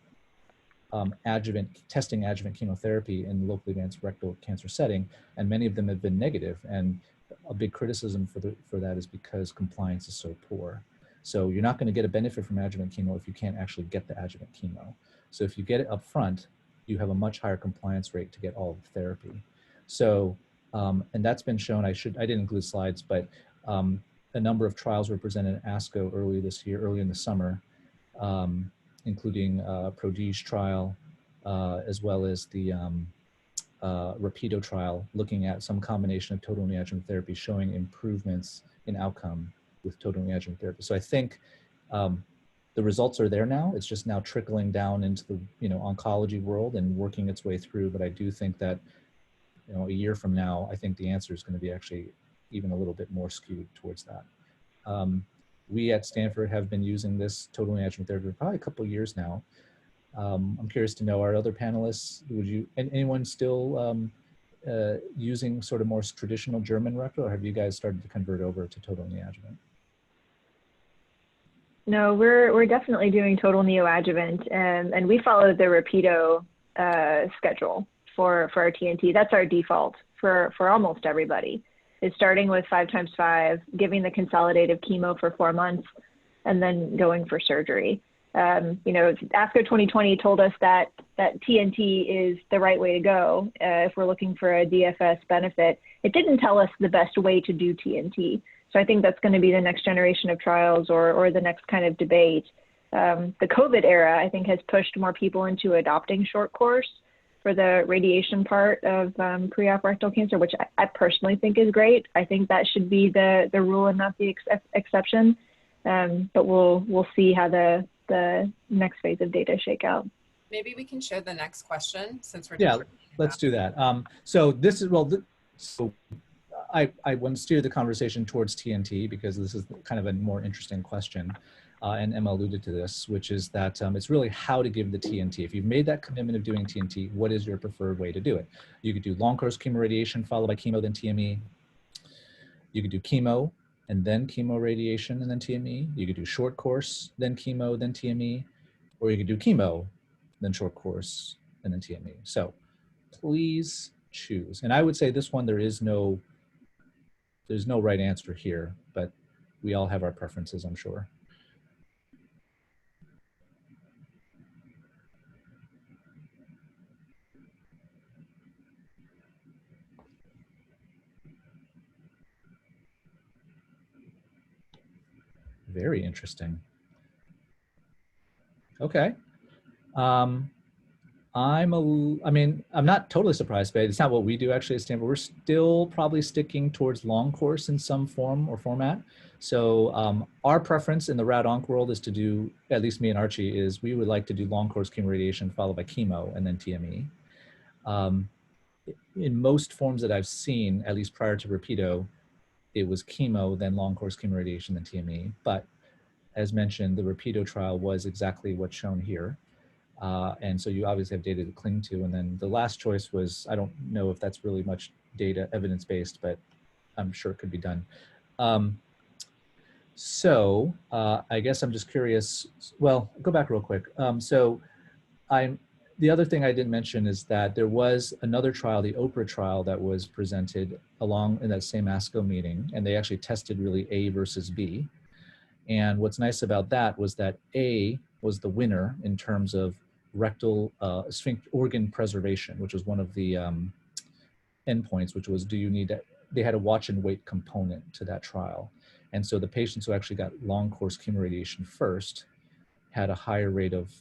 testing adjuvant chemotherapy in the locally advanced rectal cancer setting, and many of them have been negative. And a big criticism for that is because compliance is so poor. So you're not going to get a benefit from adjuvant chemo if you can't actually get the adjuvant chemo. So if you get it up front, you have a much higher compliance rate to get all of the therapy. So, and that's been shown. I didn't include slides, but a number of trials were presented at ASCO early in the summer, including Prodige trial, as well as the Rapido trial, looking at some combination of total neoadjuvant therapy showing improvements in outcome with total neoadjuvant therapy. So I think the results are there now. It's just now trickling down into the, you know, oncology world and working its way through. But I do think that, you know, a year from now, I think the answer is going to be actually even a little bit more skewed towards that. We at Stanford have been using this total neoadjuvant therapy for probably a couple of years now. I'm curious to know, our other panelists, anyone still using sort of more traditional German rectal, or have you guys started to convert over to total neoadjuvant? No, we're definitely doing total neoadjuvant, and we follow the Rapido schedule for our TNT. That's our default for almost everybody. Is starting with 5x5, giving the consolidative chemo for 4 months, and then going for surgery. You know, ASCO 2020 told us that TNT is the right way to go if we're looking for a DFS benefit. It didn't tell us the best way to do TNT. So I think that's going to be the next generation of trials or the next kind of debate. The COVID era, I think, has pushed more people into adopting short course for the radiation part of pre-op rectal cancer, which I personally think is great. I think that should be the rule and not the exception. But we'll see how the next phase of data shake out. Maybe we can show the next question since we're let's do that. So this is, well, so I want to steer the conversation towards TNT because this is kind of a more interesting question. and Emma alluded to this, which is that it's really how to give the TNT. If you've made that commitment of doing TNT, what is your preferred way to do it? You could do long course chemoradiation followed by chemo, then TME. You could do chemo and then chemo radiation and then TME. You could do short course, then chemo, then TME, or you could do chemo, then short course, and then TME. So please choose. And I would say this one, there's no right answer here, but we all have our preferences, I'm sure. Very interesting. Okay. I'm not totally surprised, but it's not what we do actually at Stanford. We're still probably sticking towards long course in some form or format. So our preference in the rad-onc world is to do, at least me and Archie, is we would like to do long course chemoradiation followed by chemo and then TME. In most forms that I've seen, at least prior to Rapido, it was chemo, then long course chemoradiation, then TME. But as mentioned, the Rapido trial was exactly what's shown here. And so you obviously have data to cling to. And then the last choice was, I don't know if that's really much data evidence-based, but I'm sure it could be done. I guess I'm just curious, well, go back real quick. The other thing I didn't mention is that there was another trial, the Oprah trial, that was presented along in that same ASCO meeting, and they actually tested really A versus B. And what's nice about that was that A was the winner in terms of rectal sphincter organ preservation, which was one of the endpoints, which was, they had a watch and wait component to that trial. And so the patients who actually got long course chemoradiation first had a higher rate of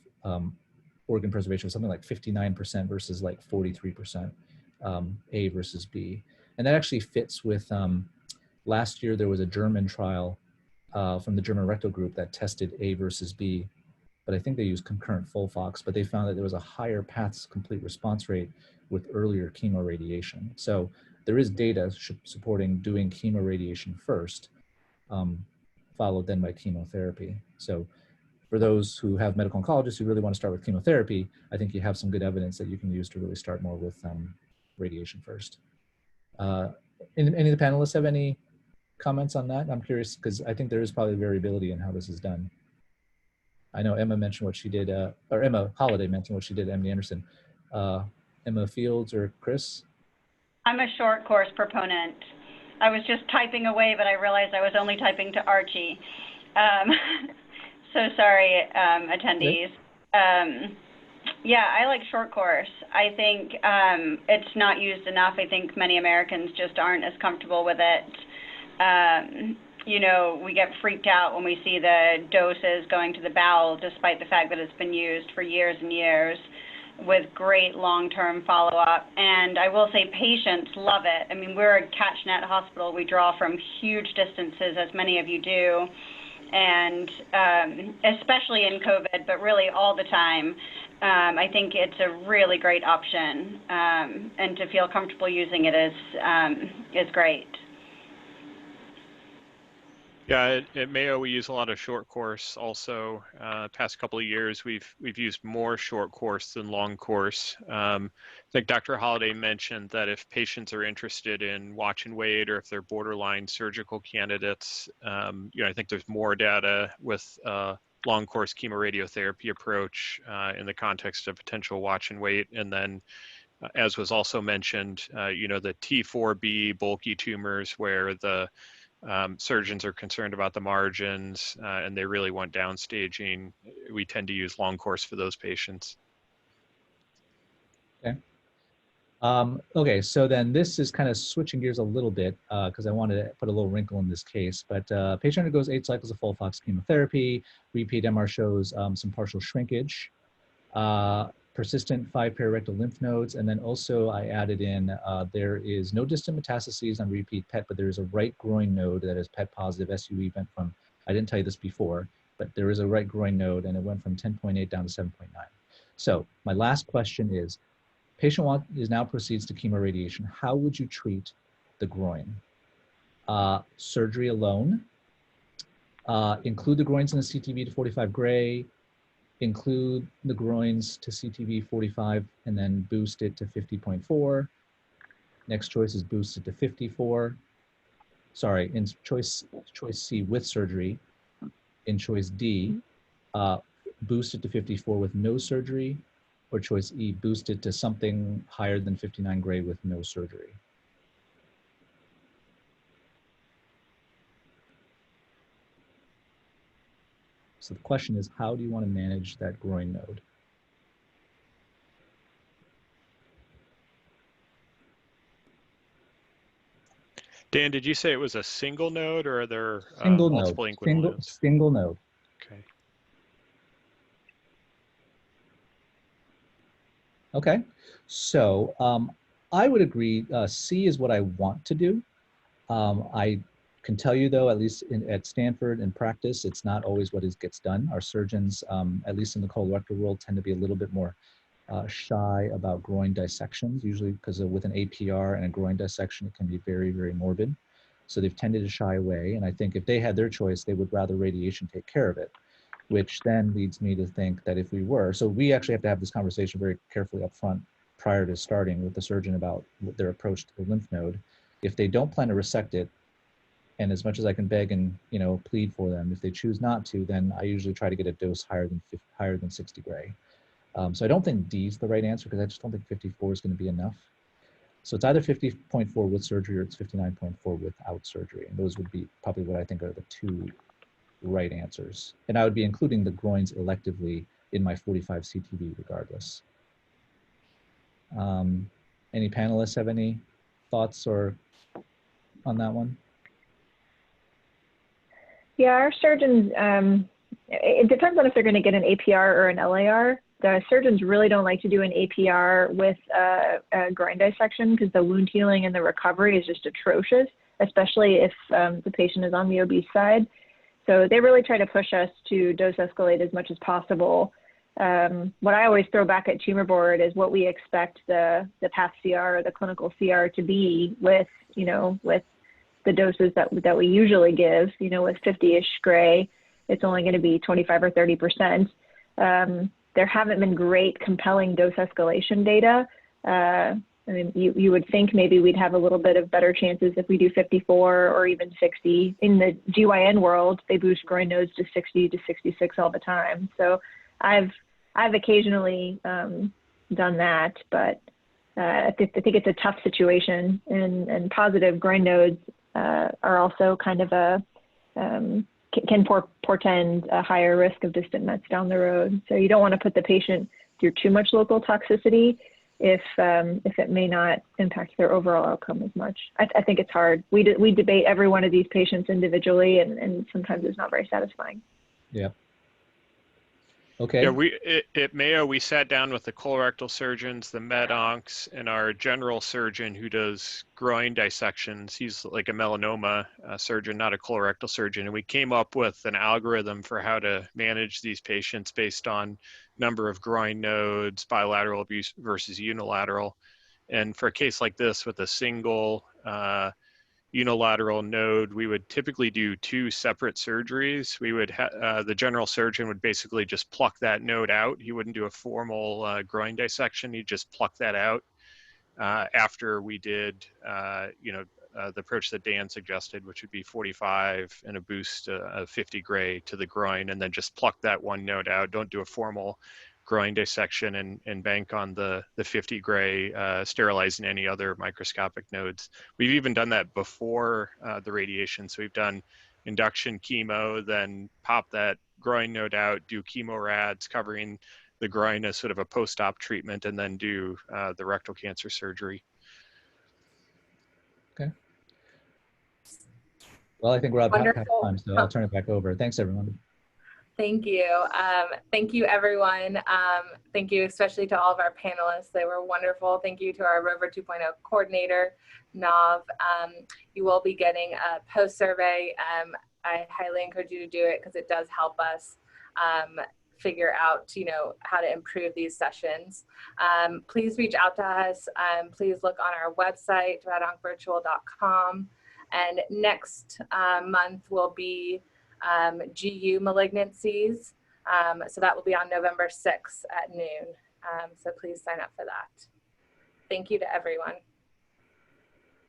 organ preservation, something like 59% versus like 43%, A versus B. And that actually fits with, last year there was a German trial from the German rectal group that tested A versus B, but I think they used concurrent FOLFOX, but they found that there was a higher paths complete response rate with earlier chemoradiation. So there is data supporting doing chemoradiation first, followed then by chemotherapy. So for those who have medical oncologists who really want to start with chemotherapy, I think you have some good evidence that you can use to really start more with radiation first. Any of the panelists have any comments on that? I'm curious because I think there is probably variability in how this is done. I know Emma mentioned what she did, or Emma Holiday mentioned what she did at MD Anderson. Emma Fields or Chris? I'm a short course proponent. I was just typing away, but I realized I was only typing to Archie. So sorry, attendees. Yeah, I like short course. I think it's not used enough. I think many Americans just aren't as comfortable with it. You know, we get freaked out when we see the doses going to the bowel, despite the fact that it's been used for years and years with great long-term follow-up. And I will say patients love it. I mean, we're a CatchNet hospital. We draw from huge distances, as many of you do, and especially in COVID, but really all the time. I think it's a really great option, and to feel comfortable using it is great. Yeah, at Mayo we use a lot of short course. Also, past couple of years we've used more short course than long course. I think Dr. Holliday mentioned that if patients are interested in watch and wait, or if they're borderline surgical candidates, you know, I think there's more data with long course chemoradiotherapy approach in the context of potential watch and wait, and then. As was also mentioned, you know, the T4B bulky tumors where the surgeons are concerned about the margins and they really want downstaging, we tend to use long course for those patients. Okay. Okay, so then this is kind of switching gears a little bit because I wanted to put a little wrinkle in this case, but patient undergoes 8 cycles of FOLFOX chemotherapy, repeat MR shows some partial shrinkage, persistent 5 parierectal lymph nodes, and then also I added in there is no distant metastases on repeat PET, but there is a right groin node that is PET positive. SUE went from, I didn't tell you this before, but there is a right groin node and it went from 10.8 down to 7.9. So my last question is, patient now proceeds to chemoradiation. How would you treat the groin? Surgery alone, Include the groins in the CTV to 45 gray, include the groins to CTV 45 and then boost it to 50.4. Next choice is boost it to 54. Sorry, in choice C with surgery. In choice D, boost it to 54 with no surgery, or choice E, boost it to something higher than 59 gray with no surgery. So the question is, how do you want to manage that groin node? Dan, did you say it was a single node, or are there Single multiple node. inguinal nodes? Single node. Okay. Okay, so I would agree. C is what I want to do. I can tell you though, at least at Stanford in practice, it's not always what gets done. Our surgeons, at least in the colorectal world, tend to be a little bit more shy about groin dissections, usually because with an APR and a groin dissection, it can be very, very morbid. So they've tended to shy away. And I think if they had their choice, they would rather radiation take care of it, which then leads me to think that if we were, so we actually have to have this conversation very carefully up front prior to starting with the surgeon about their approach to the lymph node. If they don't plan to resect it, and as much as I can beg and plead for them, if they choose not to, then I usually try to get a dose higher than 60 gray. So I don't think D is the right answer because I just don't think 54 is going to be enough. So it's either 50.4 with surgery or it's 59.4 without surgery, and those would be probably what I think are the two right answers. And I would be including the groins electively in my 45 CTV regardless. Any panelists have any thoughts or on that one? Yeah, our surgeons, it depends on if they're going to get an APR or an LAR. The surgeons really don't like to do an APR with a groin dissection because the wound healing and the recovery is just atrocious, especially if the patient is on the obese side. So they really try to push us to dose escalate as much as possible. What I always throw back at tumor board is what we expect the path CR or the clinical CR to be with, with the doses that we usually give, with 50-ish gray, it's only going to be 25 or 30%. There haven't been great, compelling dose escalation data. I mean, you would think maybe we'd have a little bit of better chances if we do 54 or even 60. In the GYN world, they boost groin nodes to 60 to 66 all the time. So I've occasionally done that, but I think it's a tough situation, and positive groin nodes are also kind of can portend a higher risk of distant mets down the road. So you don't want to put the patient through too much local toxicity if it may not impact their overall outcome as much. I think it's hard. We debate every one of these patients individually, and sometimes it's not very satisfying. Yeah. Okay. Yeah, at Mayo, we sat down with the colorectal surgeons, the med oncs, and our general surgeon who does groin dissections. He's like a melanoma surgeon, not a colorectal surgeon. And we came up with an algorithm for how to manage these patients based on number of groin nodes, bilateral abuse versus unilateral. And for a case like this with a single unilateral node, we would typically do 2 separate surgeries. We would the general surgeon would basically just pluck that node out. He wouldn't do a formal groin dissection. He'd just pluck that out after we did, the approach that Dan suggested, which would be 45 and a boost of 50 gray to the groin, and then just pluck that one node out. Don't do a formal groin dissection and bank on the 50 gray, sterilizing any other microscopic nodes. We've even done that before the radiation. So we've done induction chemo, then pop that groin node out, do chemo rads covering the groin as sort of a post-op treatment, and then do the rectal cancer surgery. Okay. Well, I think we're out of time, so I'll turn it back over. Thanks, everyone. Thank you. Thank you, everyone. Thank you especially to all of our panelists. They were wonderful. Thank you to our Rover 2.0 coordinator, Nav. You will be getting a post survey. I highly encourage you to do it because it does help us figure out, how to improve these sessions. Please reach out to us. Please look on our website, radoncvirtual.com. And next month will be GU malignancies. So that will be on November 6th at noon. So please sign up for that. Thank you to everyone.